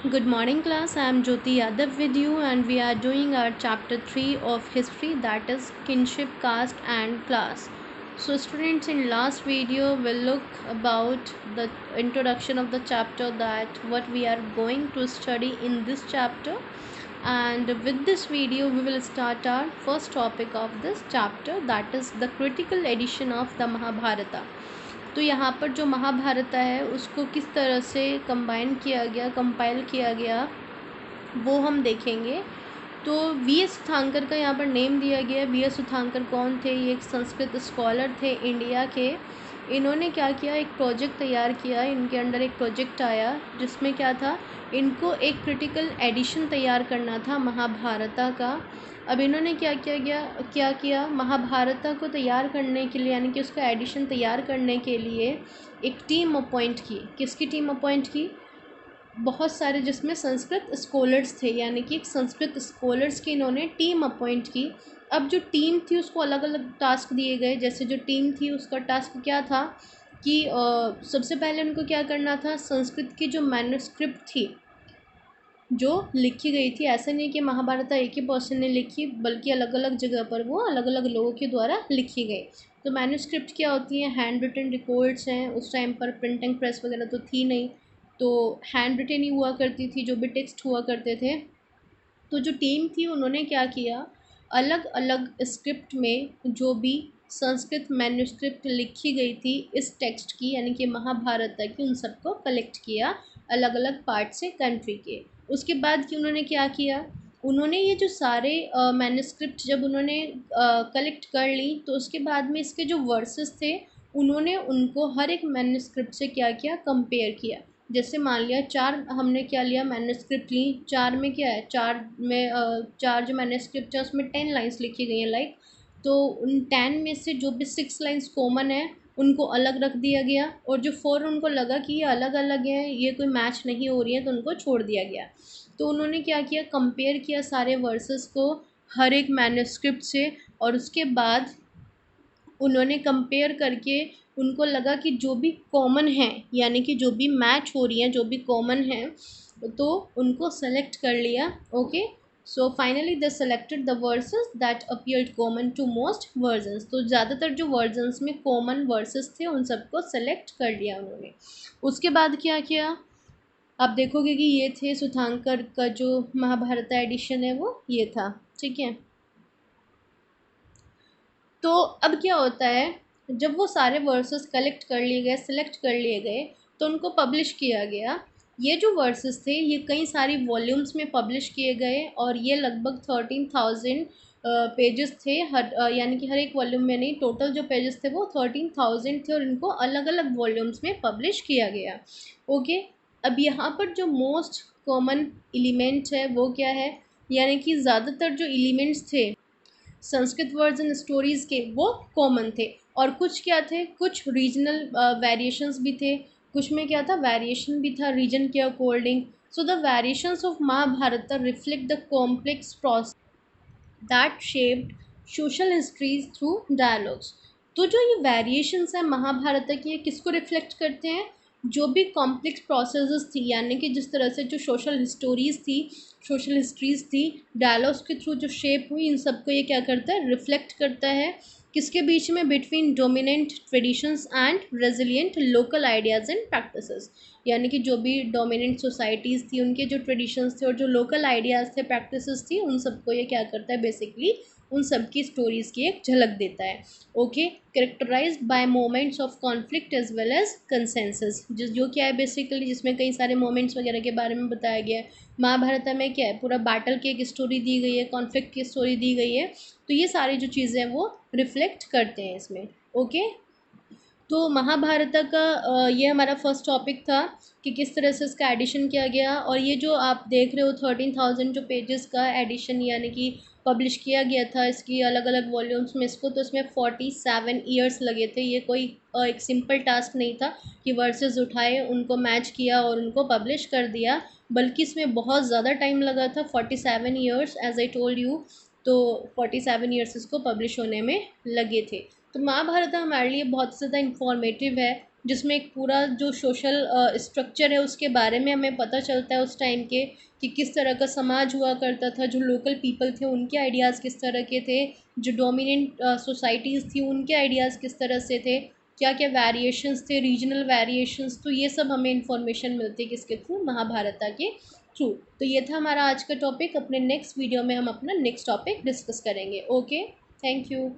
Good morning class, I am Jyoti Yadav with you and we are doing our chapter 3 of history, that is kinship, caste and class. So students, in last video we'll look about the introduction of the chapter, that what we are going to study in this chapter, and with this video we will start our first topic of this chapter, that is the critical edition of the Mahabharata. तो यहाँ पर जो महाभारत है उसको किस तरह से compile किया गया वो हम देखेंगे। तो वी एस सुथांकर का यहाँ पर नेम दिया गया। वी एस सुथांकर कौन थे? ये एक संस्कृत स्कॉलर थे इंडिया के। इन्होंने क्या किया, एक प्रोजेक्ट तैयार किया। इनके अंडर एक प्रोजेक्ट आया जिसमें क्या था, इनको एक क्रिटिकल एडिशन तैयार करना था महाभारता का। अब इन्होंने क्या किया, महाभारता को तैयार करने के लिए, यानी कि उसका एडिशन तैयार करने के लिए एक टीम अपॉइंट की। किसकी टीम अपॉइंट की? बहुत सारे, जिसमें संस्कृत स्कॉलर्स थे, यानी कि एक संस्कृत स्कॉलर्स की इन्होंने टीम अपॉइंट की। अब जो टीम थी उसको अलग अलग टास्क दिए गए। जैसे जो टीम थी उसका टास्क क्या था कि सबसे पहले उनको क्या करना था, संस्कृत की जो मैन्युस्क्रिप्ट थी जो लिखी गई थी, ऐसा नहीं कि महाभारत एक ही पर्सन ने लिखी, बल्कि अलग अलग जगह पर वो अलग अलग लोगों के द्वारा लिखी गई। तो मैन्युस्क्रिप्ट क्या होती हैं? हैंड रिटन रिकॉर्ड्स हैं। उस टाइम पर प्रिंटिंग प्रेस वगैरह तो थी नहीं, तो हैंड रिटन ही हुआ करती थी, जो भी टेक्स्ट हुआ करते थे। तो जो टीम थी उन्होंने क्या किया, अलग अलग स्क्रिप्ट में जो भी संस्कृत मैन्युस्क्रिप्ट लिखी गई थी इस टेक्स्ट की, यानी कि महाभारत की, उन सबको कलेक्ट किया अलग अलग पार्ट से कंट्री के। उसके बाद कि उन्होंने क्या किया, उन्होंने ये जो सारे मैन्युस्क्रिप्ट जब उन्होंने कलेक्ट कर ली, तो उसके बाद में इसके जो वर्सेस थे उन्होंने उनको हर एक मैन्युस्क्रिप्ट से क्या किया, कंपेयर किया। जैसे मान लिया चार हमने क्या लिया, मैन्युस्क्रिप्ट ली। चार में क्या है, चार जो मैन्युस्क्रिप्ट है उसमें 10 लाइन्स लिखी गई हैं, लाइक। तो उन 10 में से जो भी 6 लाइन्स कॉमन है उनको अलग रख दिया गया, और जो 4 उनको लगा कि ये अलग अलग हैं, ये कोई मैच नहीं हो रही है, तो उनको छोड़ दिया गया। तो उन्होंने क्या किया, कंपेयर किया सारे वर्सेस को हर एक मैन्युस्क्रिप्ट से, और उसके बाद उन्होंने कंपेयर करके उनको लगा कि जो भी कॉमन है, यानी कि जो भी मैच हो रही हैं, जो भी कॉमन है, तो उनको सेलेक्ट कर लिया। Okay, so finally they selected the verses that appeared common to most versions. तो ज़्यादातर जो वर्जन्स में कॉमन वर्सेस थे उन सबको सेलेक्ट कर लिया उन्होंने। उसके बाद क्या किया, आप देखोगे कि ये थे सुथांकर का जो महाभारत एडिशन है वो ये था। ठीक है, तो अब क्या होता है, जब वो सारे वर्सेस कलेक्ट कर लिए गए, सिलेक्ट कर लिए गए, तो उनको पब्लिश किया गया। ये जो वर्सेस थे ये कई सारी वॉल्यूम्स में पब्लिश किए गए, और ये लगभग 13,000 पेजेस थे, यानी कि हर एक वॉल्यूम में नहीं, टोटल जो पेजेस थे वो 13,000 थे, और इनको अलग अलग वॉल्यूम्स में पब्लिश किया गया। ओके, अब यहाँ पर जो मोस्ट कॉमन एलिमेंट है वो क्या है, यानी कि ज़्यादातर जो एलिमेंट्स थे संस्कृत वर्जन स्टोरीज़ के वो कॉमन थे, और कुछ क्या थे, कुछ रीजनल वेरिएशंस भी थे। कुछ में क्या था, वेरिएशन भी था रीजन के according. So the variations of Mahabharata reflect the complex process that shaped social histories through dialogues. तो जो ये वेरिएशंस हैं महाभारत की, ये किसको रिफ्लेक्ट करते हैं, जो भी कॉम्प्लेक्स प्रोसेसेस थी, यानी कि जिस तरह से जो सोशल हिस्टोरीज थी, सोशल हिस्ट्रीज थी, डायलॉग्स के थ्रू जो शेप हुई, इन सबको ये क्या करता है, रिफ्लेक्ट करता है। किसके बीच में, between dominant traditions and resilient local ideas and practices. यानी कि जो भी डोमिनेंट सोसाइटीज़ थी उनके जो ट्रेडिशंस थे और जो लोकल आइडियाज़ थे, प्रैक्टिसेस थी, उन सबको ये क्या करता है, बेसिकली उन सब की स्टोरीज़ की एक झलक देता है। Okay, characterised by moments of conflict as well as consensus, जो क्या है बेसिकली, जिसमें कई सारे मोमेंट्स वगैरह के बारे में बताया गया है। महाभारत में क्या है, पूरा बैटल की एक स्टोरी दी गई है, कॉन्फ्लिक्ट की स्टोरी दी गई है। तो ये सारी जो चीज़ें हैं वो रिफ्लेक्ट करते हैं इसमें। ओके, तो महाभारत का ये हमारा फर्स्ट टॉपिक था कि किस तरह से इसका एडिशन किया गया। और ये जो आप देख रहे हो 13,000 जो पेजेस का एडिशन, यानी कि पब्लिश किया गया था इसकी अलग अलग वॉल्यूम्स में इसको, तो इसमें 47 ईयर्स लगे थे। ये कोई एक सिंपल टास्क नहीं था कि वर्सेस उठाए, उनको मैच किया और उनको पब्लिश कर दिया, बल्कि इसमें बहुत ज़्यादा टाइम लगा था, 47 years as I told you. तो 47 ईयर्स इसको पब्लिश होने में लगे थे। तो महाभारत हमारे लिए बहुत ज़्यादा इंफॉर्मेटिव है, जिसमें एक पूरा जो सोशल स्ट्रक्चर है उसके बारे में हमें पता चलता है उस टाइम के, कि किस तरह का समाज हुआ करता था, जो लोकल पीपल थे उनके आइडियाज़ किस तरह के थे, जो डोमिनेंट सोसाइटीज़ थी उनके आइडियाज़ किस तरह से थे, क्या क्या वेरिएशंस थे, रीजनल वेरिएशंस। तो ये सब हमें इंफॉर्मेशन मिलती है किसके थ्रू, महाभारत के थ्रू। तो ये था हमारा आज का टॉपिक। अपने नेक्स्ट वीडियो में हम अपना नेक्स्ट टॉपिक डिस्कस करेंगे। Okay, thank you.